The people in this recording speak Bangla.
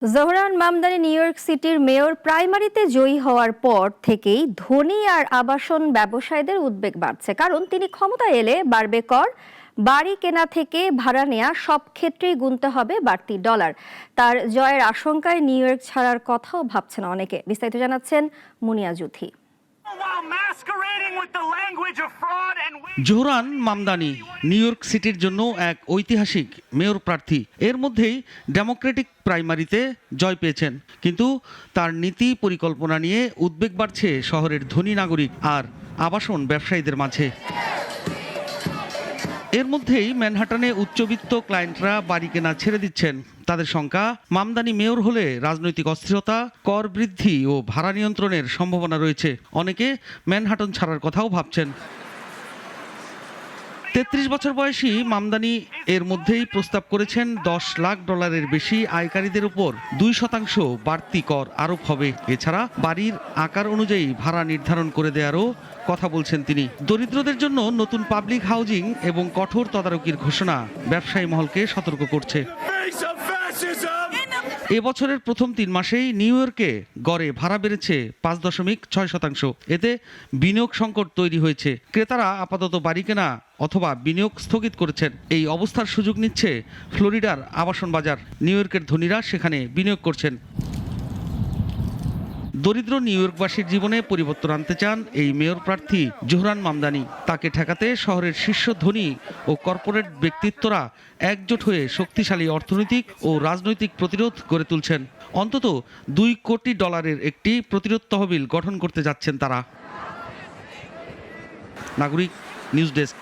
জোহরান মামদানি নিউ ইয়র্ক সিটির মেয়র প্রাইমারিতে জয়ী হওয়ার পর থেকেই ধনী আর আবাসন ব্যবসায়ীদের উদ্বেগ বাড়ছে, কারণ তিনি ক্ষমতায় এলে বাড়বে কর, বাড়ি কেনা থেকে ভাড়া নেওয়া সব ক্ষেত্রেই গুনতে হবে বাড়তি ডলার। তার জয়ের আশঙ্কায় নিউ ইয়র্ক ছাড়ার কথাও ভাবছেন অনেকে। বিস্তারিত জানাচ্ছেন মুনিয়া জুথি। জোহরান মামদানি নিউ ইয়র্ক সিটির জন্য এক ঐতিহাসিক মেয়র প্রার্থী। এর মধ্যেই ডেমোক্রেটিক প্রাইমারিতে জয় পেয়েছেন, কিন্তু তার নীতি পরিকল্পনা নিয়ে উদ্বেগ বাড়ছে শহরের ধনী নাগরিক আর আবাসন ব্যবসায়ীদের মাঝে। এর মধ্যেই ম্যানহাটানে উচ্চবিত্ত ক্লায়েন্টরা বাড়ি কেনা ছেড়ে দিচ্ছেন। তাদের শঙ্কা, মামদানি মেয়র হলে রাজনৈতিক অস্থিরতা, কর বৃদ্ধি ও ভাড়া নিয়ন্ত্রণের সম্ভাবনা রয়েছে। অনেকে ম্যানহাটন ছাড়ার কথাও ভাবছেন। ৩৩ বছর বয়সী মামদানি এর মধ্যেই প্রস্তাব করেছেন $10 লাখ বেশি আয়কারীদের উপর 2% বাড়তি কর আরোপ হবে। এছাড়া বাড়ির আকার অনুযায়ী ভাড়া নির্ধারণ করে দেওয়ারও কথা বলছেন তিনি। দরিদ্রদের জন্য নতুন পাবলিক হাউজিং এবং কঠোর তদারকির ঘোষণা ব্যবসায়ী মহলকে সতর্ক করছে। এবছরের প্রথম 3 মাসেই নিউ ইয়র্কে গড়ে ভাড়া বেড়েছে 5.6%। এতে বিনিয়োগ সংকট তৈরি হয়েছে। ক্রেতারা আপাতত বাড়ি কেনা অথবা বিনিয়োগ স্থগিত করেছেন। এই অবস্থার সুযোগ নিচ্ছে ফ্লোরিডার আবাসন বাজার। নিউ ইয়র্কের ধনীরা সেখানে বিনিয়োগ করছেন। দরিদ্র নিউ ইয়র্কবাসীর জীবনে পরিবর্তন আনতে চান এই মেয়র প্রার্থী জোহরান মামদানি। তাকে ঠেকাতে শহরের শীর্ষ ধনী ও কর্পোরেট ব্যক্তিত্বরা একজোট হয়ে শক্তিশালী অর্থনৈতিক ও রাজনৈতিক প্রতিরোধ গড়ে তুলছেন। অন্তত $2 কোটি একটি প্রতিরোধ তহবিল গঠন করতে যাচ্ছেন তারা। নাগরিক নিউজ ডেস্ক।